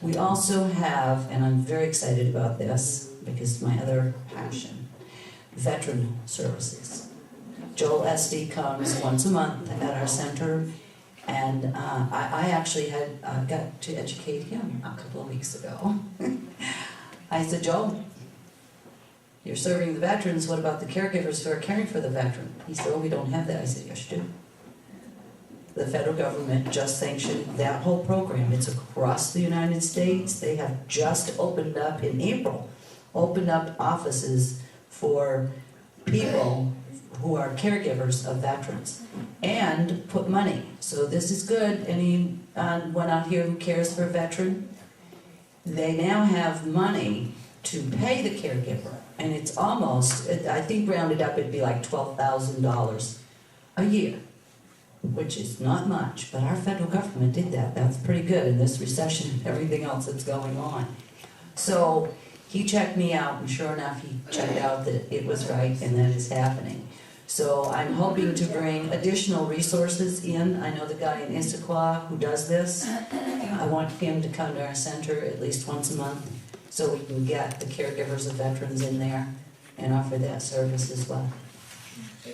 We also have, and I'm very excited about this because it's my other passion, veteran services. Joel Esty comes once a month at our center, and I actually had got to educate him a couple of weeks ago. I said, Joel, you're serving the veterans, what about the caregivers who are caring for the veteran? He said, oh, we don't have that. I said, yes, you do. The federal government just sanctioned that whole program. It's across the United States. They have just opened up in April, opened up offices for people who are caregivers of veterans and put money. So this is good. Anyone out here who cares for a veteran, they now have money to pay the caregiver. And it's almost, I think rounded up, it'd be like $12,000 a year, which is not much, but our federal government did that. That's pretty good in this recession and everything else that's going on. So he checked me out, and sure enough, he checked out that it was right and that is happening. So I'm hoping to bring additional resources in. I know the guy in Issaquah who does this. I want him to come to our center at least once a month so we can get the caregivers of veterans in there and offer that service as well.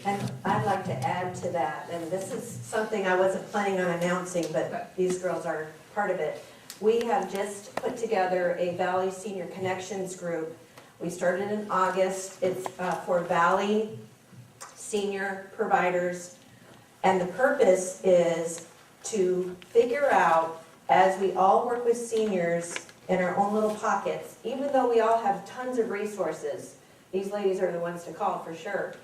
And I'd like to add to that, and this is something I wasn't planning on announcing, but these girls are part of it. We have just put together a Valley Senior Connections group. We started in August. It's for Valley senior providers, and the purpose is to figure out, as we all work with seniors in our own little pockets, even though we all have tons of resources, these ladies are the ones to call for sure.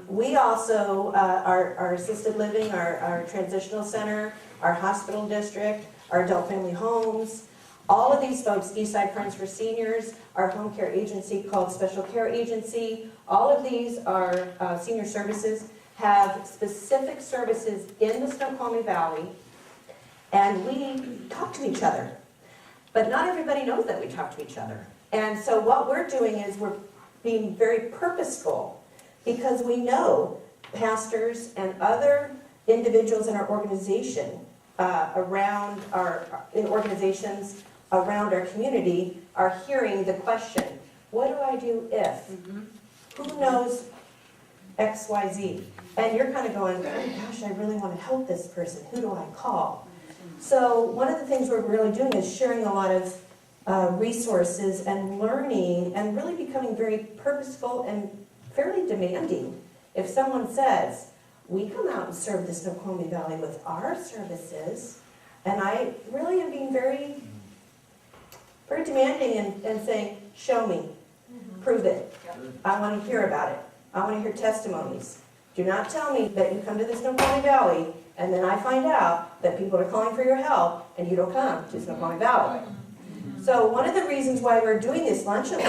We also, our assisted living, our transitional center, our hospital district, our adult family homes, all of these folks, Eastside Friends for Seniors, our home care agency called Special Care Agency, all of these are senior services, have specific services in the Snoqualmie Valley, and we talk to each other. But not everybody knows that we talk to each other. And so what we're doing is we're being very purposeful, because we know pastors and other individuals in our organization, in organizations around our community, are hearing the question, what do I do if? Who knows X, Y, Z? And you're kind of going, oh gosh, I really want to help this person. Who do I call? So one of the things we're really doing is sharing a lot of resources and learning and really becoming very purposeful and fairly demanding. If someone says, we come out and serve the Snoqualmie Valley with our services, and I really am being very, very demanding and saying, show me, prove it. I want to hear about it. I want to hear testimonies. Do not tell me that you come to the Snoqualmie Valley and then I find out that people are calling for your help and you don't come to Snoqualmie Valley. So one of the reasons why we're doing this luncheon,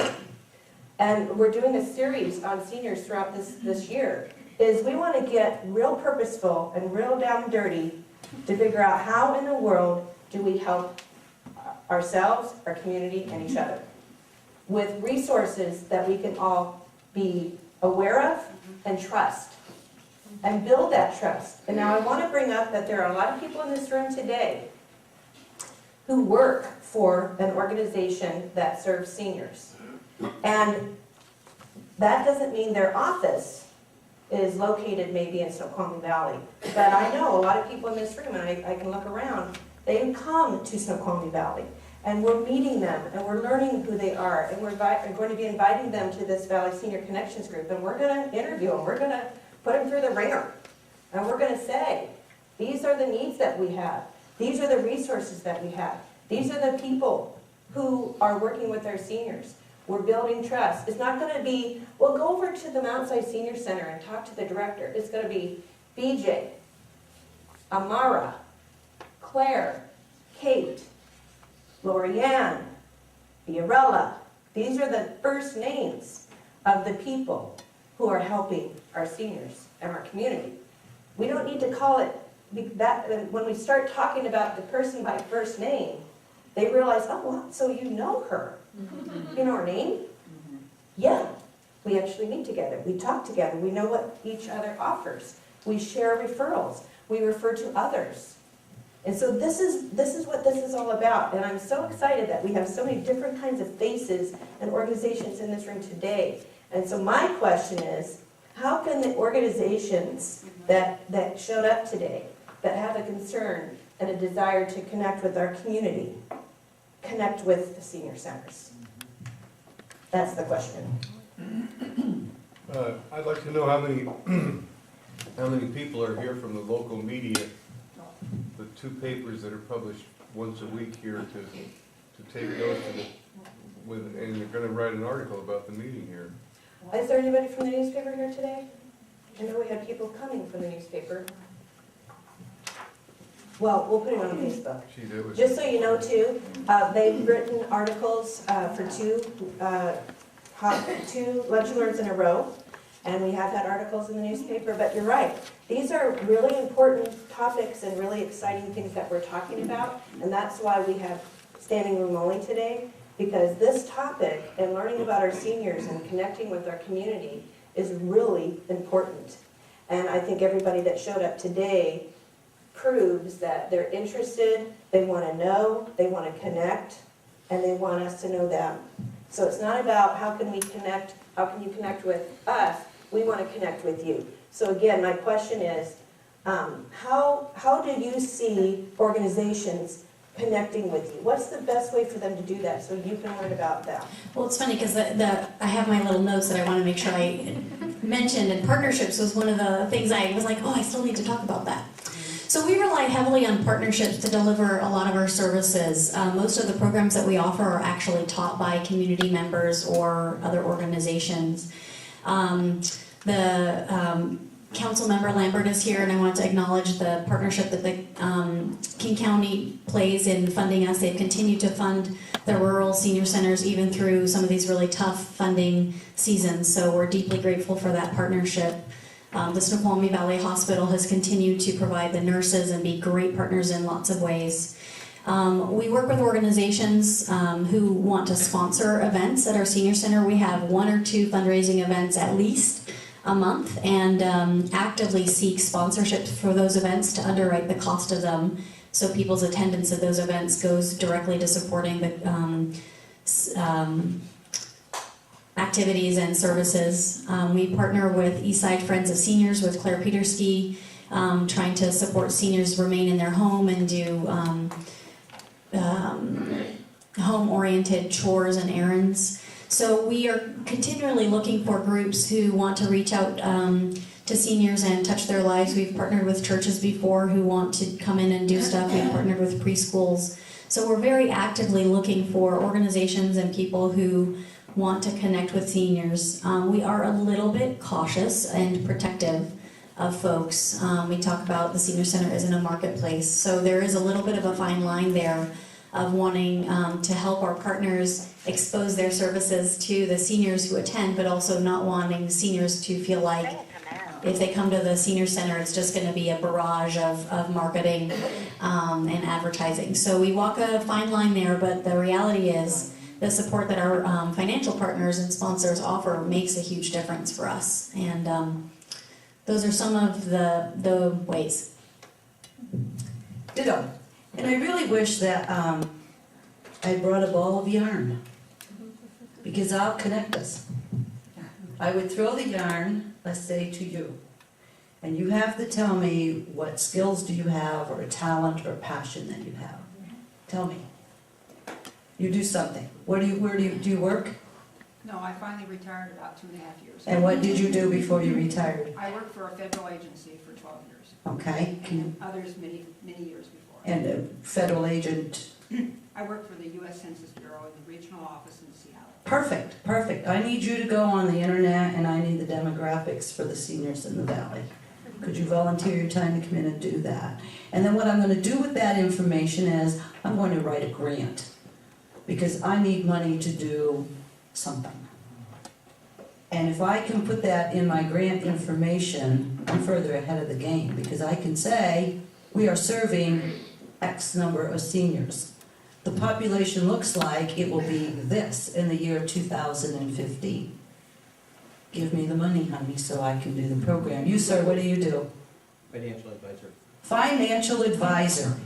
and we're doing a series on seniors throughout this year, is we want to get real purposeful and real down and dirty to figure out how in the world do we help ourselves, our community, and each other with resources that we can all be aware of and trust and build that trust. And now I want to bring up that there are a lot of people in this room today who work for an organization that serves seniors. And that doesn't mean their office is located maybe in Snoqualmie Valley. But I know a lot of people in this room, and I can look around, they come to Snoqualmie Valley. And we're meeting them, and we're learning who they are, and we're going to be inviting them to this Valley Senior Connections group, and we're going to interview them. We're going to put them through the ringer, and we're going to say, these are the needs that we have. These are the resources that we have. These are the people who are working with our seniors. We're building trust. It's not going to be, well, go over to the Mount Si Senior Center and talk to the director. It's going to be BJ, Amara, Claire, Kate, Lorianne, Fiorella. These are the first names of the people who are helping our seniors and our community. We don't need to call it that. When we start talking about the person by first name, they realize, oh, well, so you know her. You know her name? Yeah. We actually meet together. We talk together. We know what each other offers. We share referrals. We refer to others. And so this is what this is all about, and I'm so excited that we have so many different kinds of faces and organizations in this room today. And so my question is, how can the organizations that showed up today, that have a concern and a desire to connect with our community, connect with the senior centers? That's the question. I'd like to know how many people are here from the local media, the two papers that are published once a week here to take those to and you're gonna write an article about the meeting here. Is there anybody from the newspaper here today? I know we had people coming from the newspaper. Well, we'll put it on Facebook. Gee, that was. Just so you know too, they've written articles for two Lunch and Learns in a row, and we have had articles in the newspaper, but you're right. These are really important topics and really exciting things that we're talking about, and that's why we have standing room only today, because this topic and learning about our seniors and connecting with our community is really important. And I think everybody that showed up today proves that they're interested, they want to know, they want to connect, and they want us to know them. So it's not about how can we connect, how can you connect with us, we want to connect with you. So again, my question is, how do you see organizations connecting with you? What's the best way for them to do that so you can learn about them? Well, it's funny because I have my little notes that I want to make sure I mentioned, and partnerships was one of the things I was like, oh, I still need to talk about that. So we rely heavily on partnerships to deliver a lot of our services. Most of the programs that we offer are actually taught by community members or other organizations. Council member Lambert is here, and I want to acknowledge the partnership that the King County plays in funding us. They've continued to fund the rural senior centers even through some of these really tough funding seasons, so we're deeply grateful for that partnership. The Snoqualmie Valley Hospital has continued to provide the nurses and be great partners in lots of ways. We work with organizations who want to sponsor events at our senior center. We have 1 or 2 fundraising events at least a month, and actively seek sponsorships for those events to underwrite the cost of them, so people's attendance at those events goes directly to supporting the activities and services. We partner with Eastside Friends of Seniors with Claire Petersky, trying to support seniors remain in their home and do home-oriented chores and errands. So we are continually looking for groups who want to reach out to seniors and touch their lives. We've partnered with churches before who want to come in and do stuff. We've partnered with preschools. So we're very actively looking for organizations and people who want to connect with seniors. We are a little bit cautious and protective of folks. We talk about the senior center isn't a marketplace, so there is a little bit of a fine line there of wanting to help our partners expose their services to the seniors who attend, but also not wanting seniors to feel like if they come to the senior center, it's just going to be a barrage of marketing and advertising. So we walk a fine line there, but the reality is the support that our financial partners and sponsors offer makes a huge difference for us. And those are some of the ways. Ditto. And I really wish that I brought a ball of yarn, because I'll connect us. I would throw the yarn, let's say, to you, and you have to tell me what skills do you have, or a talent or passion that you have. Tell me. You do something. Where do you work? No, I finally retired about 2.5 years. And what did you do before you retired? I worked for a federal agency for 12 years. Okay. And others many years before. And a federal agent. I worked for the U.S. Census Bureau in the regional office in Seattle. Perfect, perfect. I need you to go on the internet, and I need the demographics for the seniors in the valley. Could you volunteer your time to come in and do that? And then what I'm going to do with that information is I'm going to write a grant, because I need money to do something. And if I can put that in my grant information, I'm further ahead of the game, because I can say we are serving X number of seniors. The population looks like it will be this in the year 2015. Give me the money, honey, so I can do the program. You, sir, what do you do? Financial advisor. Financial advisor.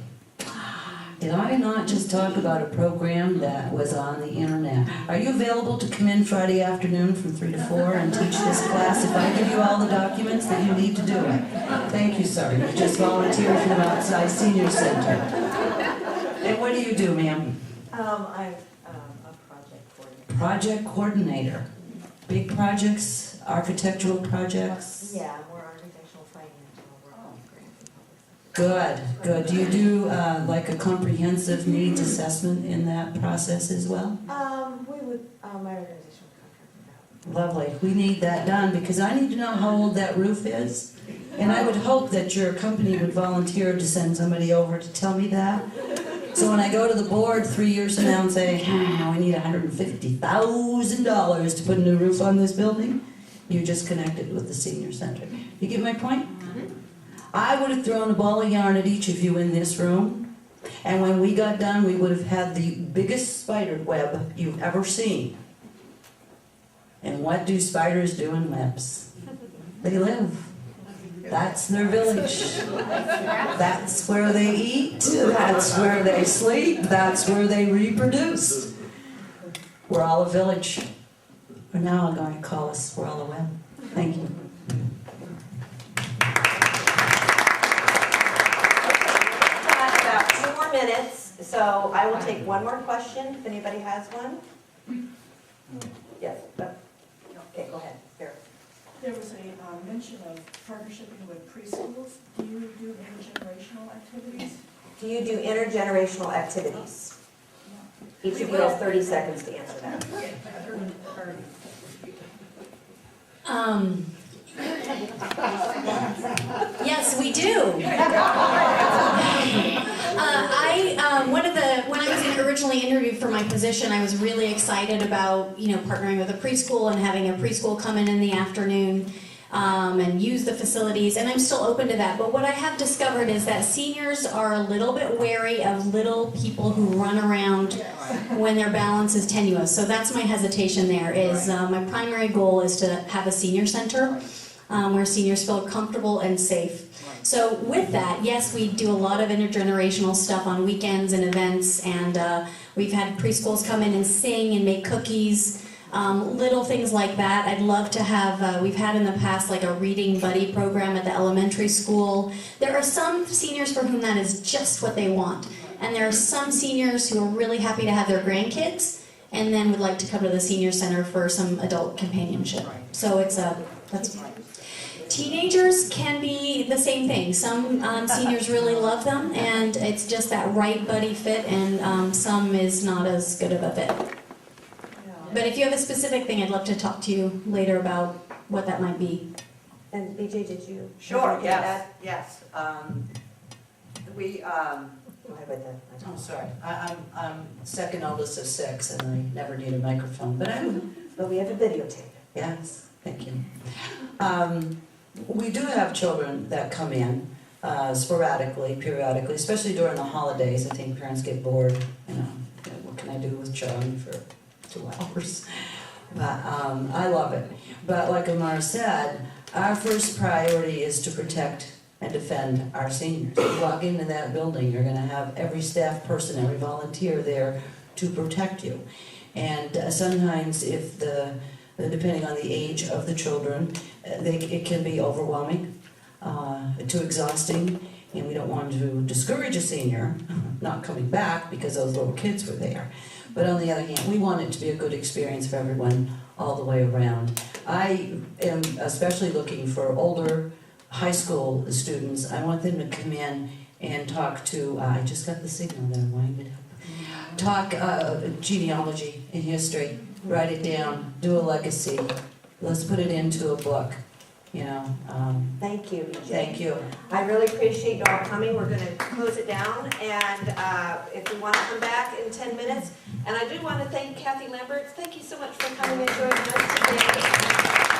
Did I not just talk about a program that was on the internet? Are you available to come in Friday afternoon from 3 to 4 and teach this class if I give you all the documents that you need to do it? Thank you, sir. You just volunteered from outside Senior Center. And what do you do, ma'am? I'm a project coordinator. Project coordinator. Big projects, architectural projects? Yeah, more architectural, financial, we're all grants and public sector. Good, good. Do you do like a comprehensive needs assessment in that process as well? We would, my organization would contract with that. Lovely. We need that done because I need to know how old that roof is. And I would hope that your company would volunteer to send somebody over to tell me that. So when I go to the board 3 years from now and say, I need $150,000 to put a new roof on this building, you just connected with the senior center. You get my point? I would have thrown a ball of yarn at each of you in this room, and when we got done, we would have had the biggest spider web you've ever seen. And what do spiders do in webs? They live. That's their village. That's where they eat, that's where they sleep, that's where they reproduce. We're all a village. Or now I'm going to call us We're All a Web. Thank you. Got about 2 more minutes, so I will take one more question, if anybody has one. Yes, okay, go ahead, here. There was a mention of partnershiping with preschools. Do you do intergenerational activities? Do you do intergenerational activities? Each of you has 30 seconds to answer that. Yes, we do. When I was originally interviewed for my position, I was really excited about, partnering with a preschool and having a preschool come in the afternoon and use the facilities, and I'm still open to that. But what I have discovered is that seniors are a little bit wary of little people who run around when their balance is tenuous. So that's my hesitation there, is my primary goal is to have a senior center where seniors feel comfortable and safe. So with that, yes, we do a lot of intergenerational stuff on weekends and events, and we've had preschools come in and sing and make cookies, little things like that. I'd love to have, we've had in the past like a reading buddy program at the elementary school. There are some seniors for whom that is just what they want, and there are some seniors who are really happy to have their grandkids and then would like to come to the senior center for some adult companionship. So that's teenagers can be the same thing. Some seniors really love them, and it's just that right buddy fit, and some is not as good of a fit. But if you have a specific thing, I'd love to talk to you later about what that might be. And BJ, did you? Sure, do that? yes. Go ahead with that. Oh, sorry. I'm second oldest of 6, and I never need a microphone, but But we have a videotape. yes, thank you. We do have children that come in sporadically, periodically, especially during the holidays. I think parents get bored, what can I do with Charlie for 2 hours? But I love it. But like Amar said, our first priority is to protect and defend our seniors. You walk into that building, you're going to have every staff person, every volunteer there to protect you. And sometimes if depending on the age of the children, it can be overwhelming, too exhausting, and we don't want to discourage a senior not coming back because those little kids were there. But on the other hand, we want it to be a good experience for everyone all the way around. I am especially looking for older high school students. I want them to come in and talk to, I just got the signal there, wind it up. Talk genealogy and history, write it down, do a legacy. Let's put it into a book, Thank you, BJ. Thank you. I really appreciate you all coming. We're going to close it down, and if you want to come back in 10 minutes. And I do want to thank Kathy Lambert. Thank you so much for coming and joining us today.